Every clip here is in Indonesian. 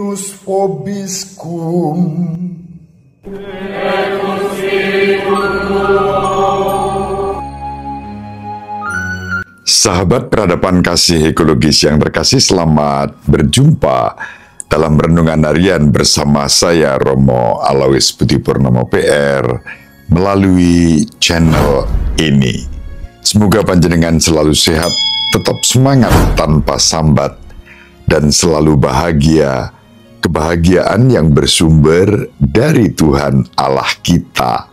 Dominus vobiscum. Sahabat peradaban kasih ekologis yang terkasih, selamat berjumpa dalam renungan harian bersama saya Romo Alois Budi Purnomo PR melalui channel ini. Semoga panjenengan selalu sehat, tetap semangat tanpa sambat, dan selalu bahagia, kebahagiaan yang bersumber dari Tuhan Allah kita.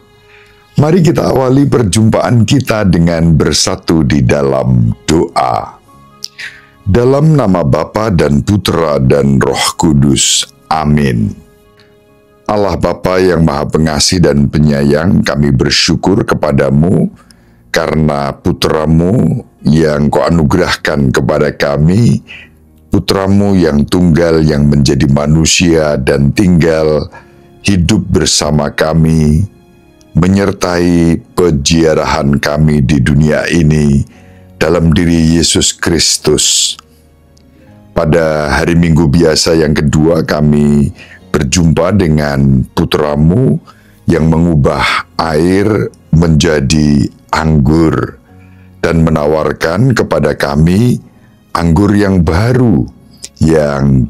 Mari kita awali perjumpaan kita dengan bersatu di dalam doa. Dalam nama Bapa dan Putra dan Roh Kudus. Amin. Allah Bapa yang Maha Pengasih dan Penyayang, kami bersyukur kepadamu karena Putramu yang Kau anugerahkan kepada kami, Putramu yang tunggal yang menjadi manusia dan tinggal hidup bersama kami, menyertai peziarahan kami di dunia ini dalam diri Yesus Kristus. Pada hari Minggu biasa yang kedua, kami berjumpa dengan Putramu yang mengubah air menjadi anggur dan menawarkan kepada kami anggur yang baru yang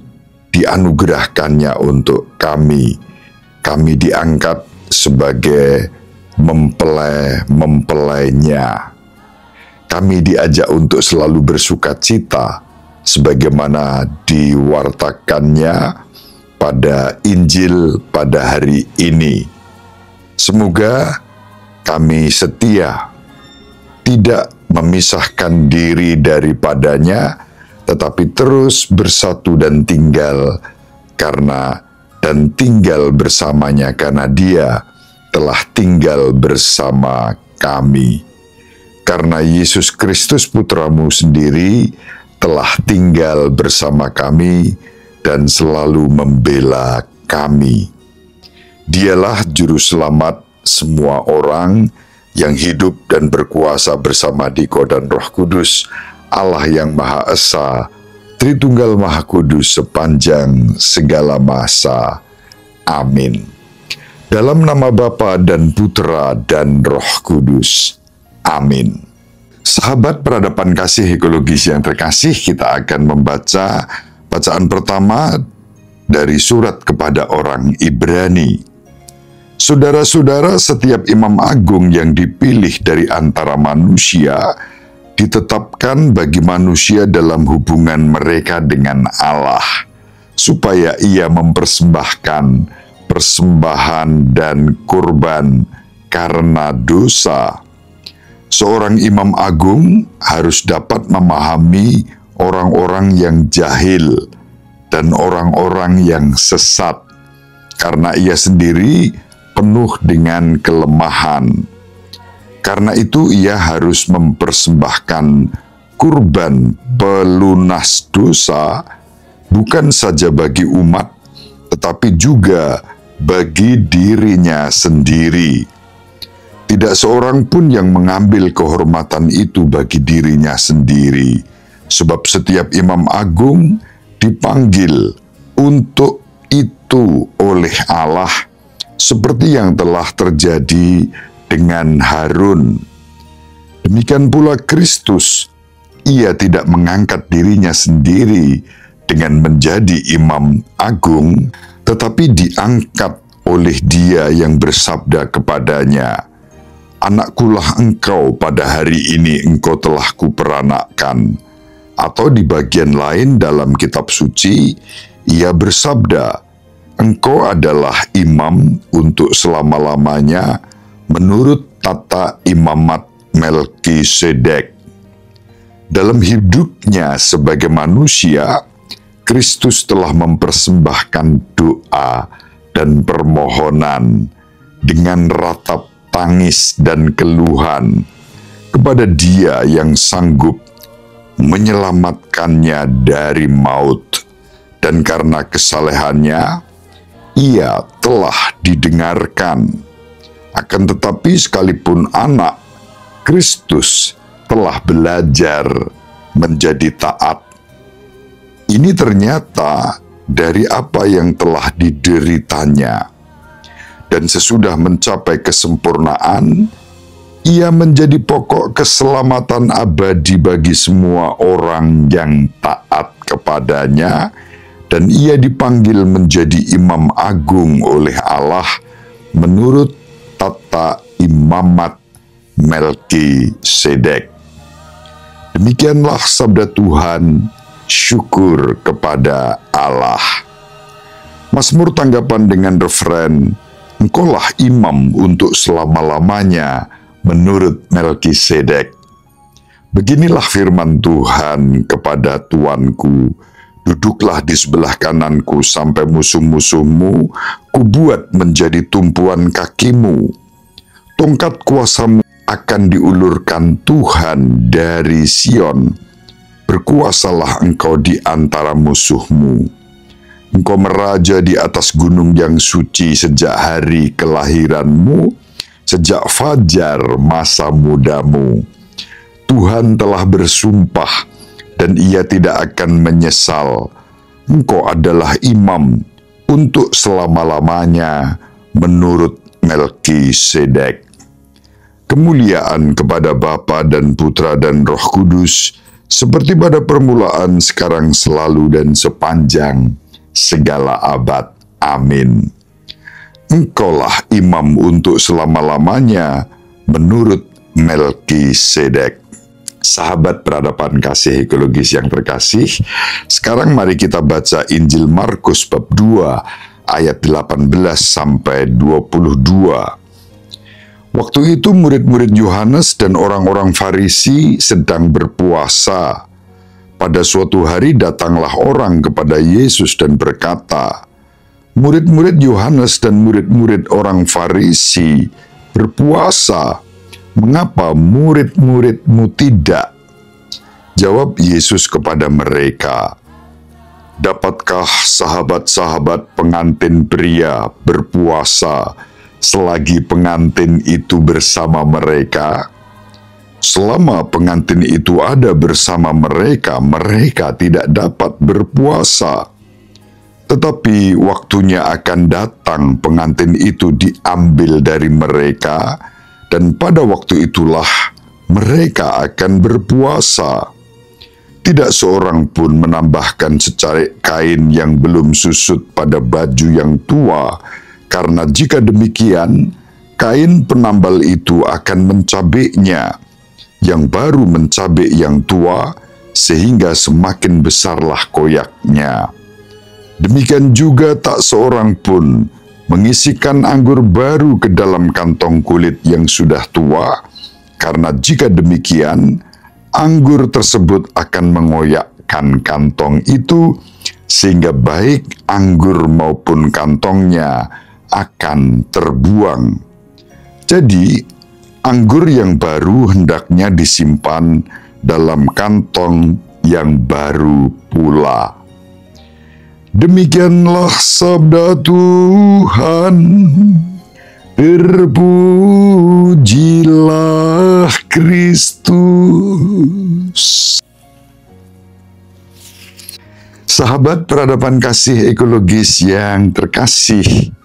dianugerahkannya untuk kami. Kami diangkat sebagai mempelai-mempelainya. Kami diajak untuk selalu bersuka cita sebagaimana diwartakannya pada Injil pada hari ini. Semoga kami setia, tidak memisahkan diri daripadanya, tetapi terus bersatu dan tinggal bersamanya karena Dia telah tinggal bersama kami. Karena Yesus Kristus Putramu sendiri telah tinggal bersama kami dan selalu membela kami. Dialah juru selamat semua orang yang hidup dan berkuasa bersama Diko dan Roh Kudus, Allah yang Maha Esa, Tritunggal Maha Kudus sepanjang segala masa. Amin. Dalam nama Bapa dan Putra dan Roh Kudus. Amin. Sahabat peradaban kasih ekologis yang terkasih, kita akan membaca bacaan pertama dari surat kepada orang Ibrani. Saudara-saudara, setiap imam agung yang dipilih dari antara manusia ditetapkan bagi manusia dalam hubungan mereka dengan Allah, supaya ia mempersembahkan persembahan dan kurban karena dosa. Seorang imam agung harus dapat memahami orang-orang yang jahil dan orang-orang yang sesat, karena ia sendiri penuh dengan kelemahan. Karena itu ia harus mempersembahkan kurban pelunas dosa, bukan saja bagi umat, tetapi juga bagi dirinya sendiri. Tidak seorang pun yang mengambil kehormatan itu bagi dirinya sendiri, sebab setiap imam agung dipanggil untuk itu oleh Allah, seperti yang telah terjadi dengan Harun. Demikian pula Kristus, ia tidak mengangkat dirinya sendiri dengan menjadi imam agung, tetapi diangkat oleh Dia yang bersabda kepadanya, "Anakkulah engkau, pada hari ini engkau telah kuperanakkan." Atau di bagian lain dalam kitab suci, ia bersabda, "Engkau adalah imam untuk selama-lamanya menurut tata imamat Melkisedek." Dalam hidupnya sebagai manusia, Kristus telah mempersembahkan doa dan permohonan dengan ratap tangis dan keluhan kepada Dia yang sanggup menyelamatkannya dari maut, dan karena kesalehannya ia telah didengarkan. Akan tetapi sekalipun anak, Kristus telah belajar menjadi taat. Ini ternyata dari apa yang telah dideritanya. Dan sesudah mencapai kesempurnaan, ia menjadi pokok keselamatan abadi bagi semua orang yang taat kepadanya, dan ia dipanggil menjadi imam agung oleh Allah menurut tata imamat Melkisedek. Demikianlah sabda Tuhan, syukur kepada Allah. Mazmur tanggapan dengan referen, engkaulah imam untuk selama-lamanya menurut Melkisedek. Beginilah firman Tuhan kepada Tuanku, duduklah di sebelah kananku sampai musuh-musuhmu kubuat menjadi tumpuan kakimu. Tongkat kuasamu akan diulurkan Tuhan dari Sion. Berkuasalah engkau di antara musuhmu. Engkau meraja di atas gunung yang suci sejak hari kelahiranmu, sejak fajar masa mudamu. Tuhan telah bersumpah dan ia tidak akan menyesal. Engkau adalah imam untuk selama-lamanya menurut Melkisedek. Kemuliaan kepada Bapa dan Putra dan Roh Kudus, seperti pada permulaan, sekarang, selalu, dan sepanjang segala abad. Amin. Engkaulah imam untuk selama-lamanya menurut Melkisedek. Sahabat peradaban kasih ekologis yang terkasih, sekarang mari kita baca Injil Markus bab 2 ayat 18 sampai 22. Waktu itu murid-murid Yohanes dan orang-orang Farisi sedang berpuasa. Pada suatu hari datanglah orang kepada Yesus dan berkata, "Murid-murid Yohanes dan murid-murid orang Farisi berpuasa, mengapa murid-muridmu tidak?" Jawab Yesus kepada mereka, "Dapatkah sahabat-sahabat pengantin pria berpuasa selagi pengantin itu bersama mereka? Selama pengantin itu ada bersama mereka, mereka tidak dapat berpuasa. Tetapi waktunya akan datang pengantin itu diambil dari mereka, dan pada waktu itulah mereka akan berpuasa. Tidak seorang pun menambahkan secarik kain yang belum susut pada baju yang tua, karena jika demikian, kain penambal itu akan mencabiknya, yang baru mencabik yang tua, sehingga semakin besarlah koyaknya. Demikian juga tak seorang pun mengisikan anggur baru ke dalam kantong kulit yang sudah tua, karena jika demikian, anggur tersebut akan mengoyakkan kantong itu, sehingga baik anggur maupun kantongnya akan terbuang. Jadi, anggur yang baru hendaknya disimpan dalam kantong yang baru pula." Demikianlah sabda Tuhan. Terpujilah Kristus. Sahabat peradaban kasih ekologis yang terkasih,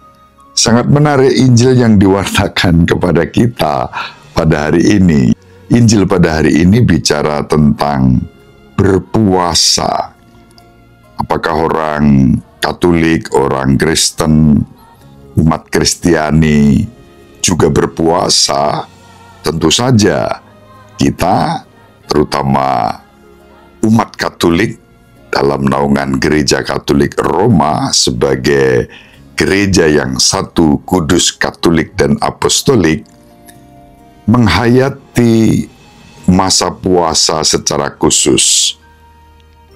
sangat menarik Injil yang diwartakan kepada kita pada hari ini. Injil pada hari ini bicara tentang berpuasa. Apakah orang Katolik, orang Kristen, umat Kristiani juga berpuasa? Tentu saja kita, terutama umat Katolik dalam naungan Gereja Katolik Roma sebagai gereja yang satu, kudus, Katolik, dan Apostolik, menghayati masa puasa secara khusus.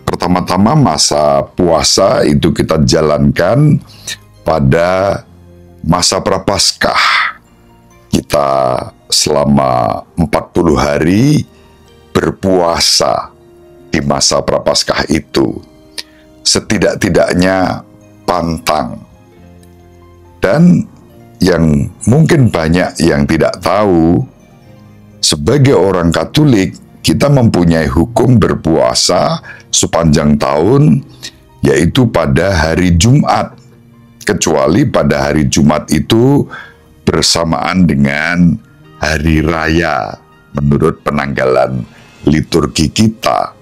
Pertama-tama masa puasa itu kita jalankan pada masa Prapaskah. Kita selama 40 hari berpuasa di masa Prapaskah itu. Setidak-tidaknya pantang. Dan yang mungkin banyak yang tidak tahu, sebagai orang Katolik, kita mempunyai hukum berpuasa sepanjang tahun yaitu pada hari Jumat. Kecuali pada hari Jumat itu bersamaan dengan hari raya menurut penanggalan liturgi kita.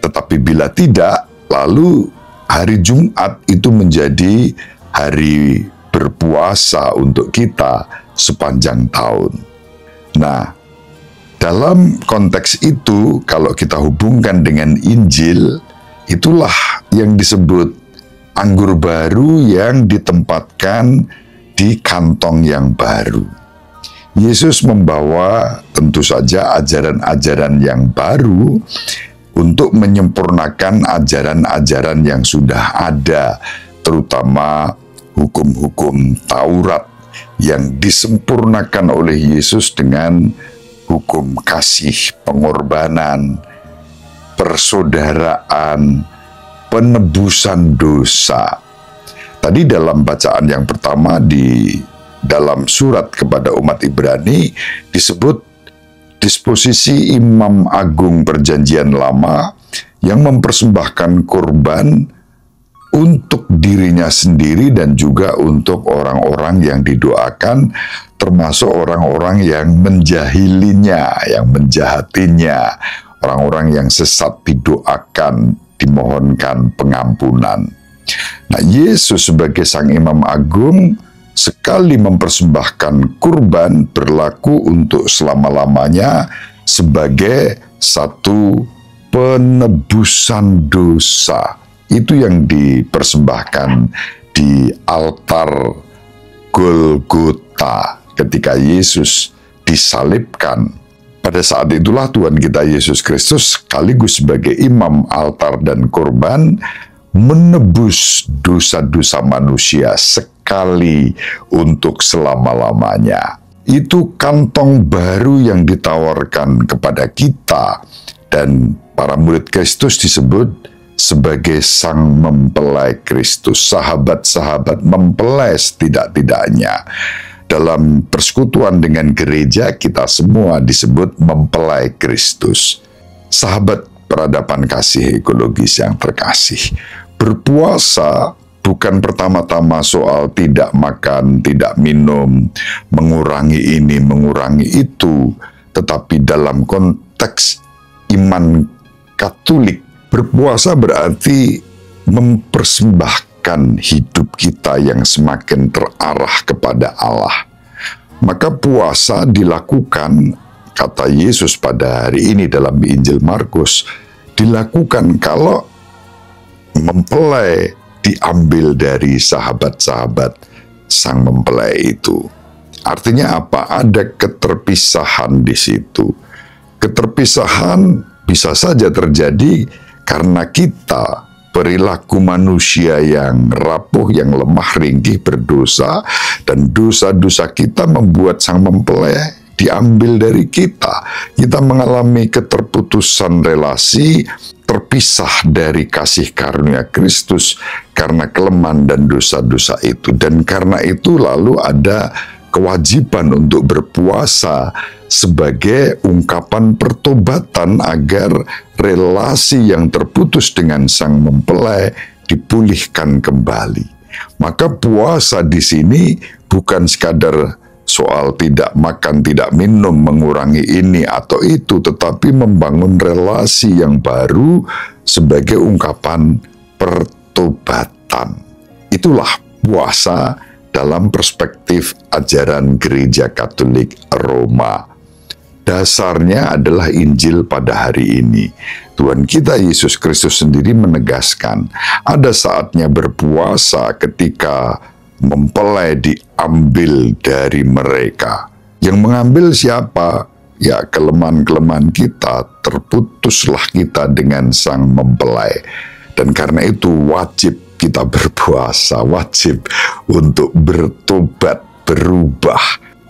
Tetapi bila tidak, lalu hari Jumat itu menjadi hari berpuasa untuk kita sepanjang tahun. Nah, dalam konteks itu, kalau kita hubungkan dengan Injil, itulah yang disebut anggur baru yang ditempatkan di kantong yang baru. Yesus membawa tentu saja ajaran-ajaran yang baru untuk menyempurnakan ajaran-ajaran yang sudah ada, terutama hukum-hukum Taurat yang disempurnakan oleh Yesus dengan hukum kasih, pengorbanan, persaudaraan, penebusan dosa. Tadi dalam bacaan yang pertama di dalam surat kepada umat Ibrani disebut disposisi Imam Agung Perjanjian Lama yang mempersembahkan kurban untuk dirinya sendiri dan juga untuk orang-orang yang didoakan, termasuk orang-orang yang menjahilinya, yang menjahatinya, orang-orang yang sesat didoakan, dimohonkan pengampunan. Nah, Yesus sebagai Sang Imam Agung sekali mempersembahkan kurban berlaku untuk selama-lamanya sebagai satu penebusan dosa. Itu yang dipersembahkan di altar Golgota ketika Yesus disalibkan. Pada saat itulah Tuhan kita Yesus Kristus sekaligus sebagai imam altar dan kurban menebus dosa-dosa manusia sekali untuk selama-lamanya. Itu kantong baru yang ditawarkan kepada kita, dan para murid Kristus disebut sebagai sang mempelai Kristus, sahabat-sahabat mempelai setidak-tidaknya. Dalam persekutuan dengan gereja, kita semua disebut mempelai Kristus. Sahabat peradaban kasih ekologis yang terkasih, berpuasa bukan pertama-tama soal tidak makan, tidak minum, mengurangi ini, mengurangi itu, tetapi dalam konteks iman Katolik, berpuasa berarti mempersembahkan hidup kita yang semakin terarah kepada Allah. Maka puasa dilakukan, kata Yesus pada hari ini dalam Injil Markus, dilakukan kalau mempelai diambil dari sahabat-sahabat sang mempelai itu. Artinya apa? Ada keterpisahan di situ. Keterpisahan bisa saja terjadi karena kita perilaku manusia yang rapuh, yang lemah, ringkih, berdosa, dan dosa-dosa kita membuat sang mempelai diambil dari kita. Kita mengalami keterputusan relasi, terpisah dari kasih karunia Kristus karena kelemahan dan dosa-dosa itu. Dan karena itu lalu ada kewajiban untuk berpuasa sebagai ungkapan pertobatan agar relasi yang terputus dengan sang mempelai dipulihkan kembali. Maka puasa di sini bukan sekadar soal tidak makan, tidak minum, mengurangi ini atau itu, tetapi membangun relasi yang baru sebagai ungkapan pertobatan. Itulah puasa dalam perspektif ajaran Gereja Katolik Roma. Dasarnya adalah Injil pada hari ini. Tuhan kita Yesus Kristus sendiri menegaskan, ada saatnya berpuasa ketika mempelai diambil dari mereka. Yang mengambil siapa? Ya, kelemahan-kelemahan kita, terputuslah kita dengan sang mempelai. Dan karena itu wajib kita berpuasa, wajib untuk bertobat, berubah,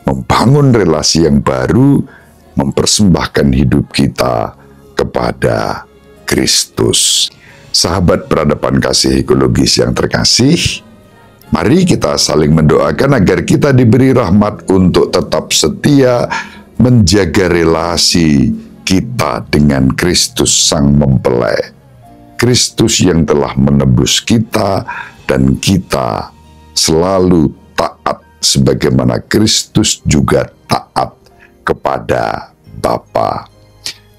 membangun relasi yang baru, mempersembahkan hidup kita kepada Kristus. Sahabat peradaban kasih ekologis yang terkasih, mari kita saling mendoakan agar kita diberi rahmat untuk tetap setia menjaga relasi kita dengan Kristus sang mempelai. Kristus yang telah menebus kita, dan kita selalu taat sebagaimana Kristus juga taat kepada Bapa.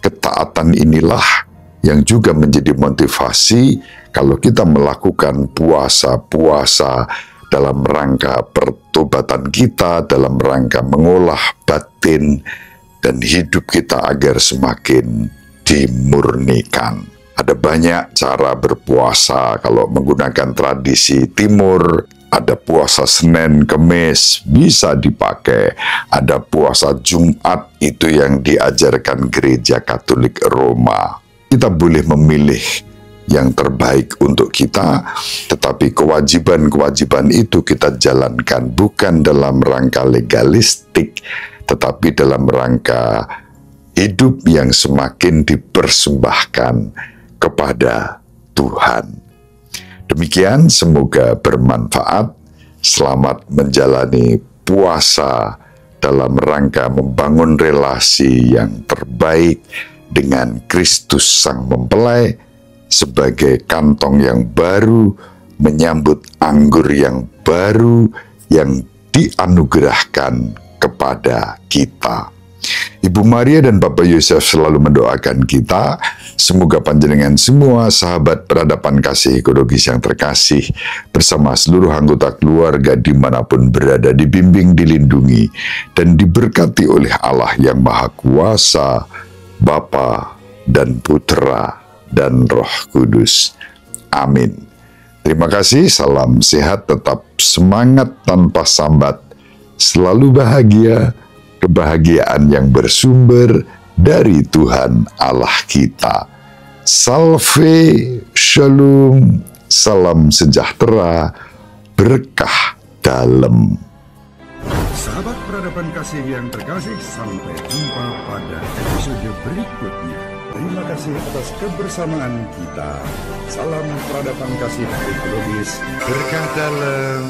Ketaatan inilah yang juga menjadi motivasi kalau kita melakukan puasa-puasa dalam rangka pertobatan kita, dalam rangka mengolah batin dan hidup kita agar semakin dimurnikan. Ada banyak cara berpuasa kalau menggunakan tradisi Timur. Ada puasa Senin, Kemis, bisa dipakai. Ada puasa Jumat, itu yang diajarkan Gereja Katolik Roma. Kita boleh memilih yang terbaik untuk kita, tetapi kewajiban-kewajiban itu kita jalankan bukan dalam rangka legalistik, tetapi dalam rangka hidup yang semakin dipersembahkan kepada Tuhan. Demikian, semoga bermanfaat. Selamat menjalani puasa dalam rangka membangun relasi yang terbaik dengan Kristus Sang Mempelai sebagai kantong yang baru, menyambut anggur yang baru yang dianugerahkan kepada kita. Ibu Maria dan Bapak Yosef selalu mendoakan kita. Semoga panjenengan semua sahabat peradaban kasih ekologis yang terkasih bersama seluruh anggota keluarga dimanapun berada dibimbing, dilindungi, dan diberkati oleh Allah yang Maha Kuasa, Bapa dan Putra dan Roh Kudus. Amin. Terima kasih, salam sehat, tetap semangat tanpa sambat, selalu bahagia, kebahagiaan yang bersumber dari Tuhan Allah kita. Salve, shalom, salam sejahtera, berkah dalam. Sahabat peradaban kasih yang terkasih, sampai jumpa pada episode berikutnya. Terima kasih atas kebersamaan kita. Salam peradaban kasih ekologis, berkah dalam.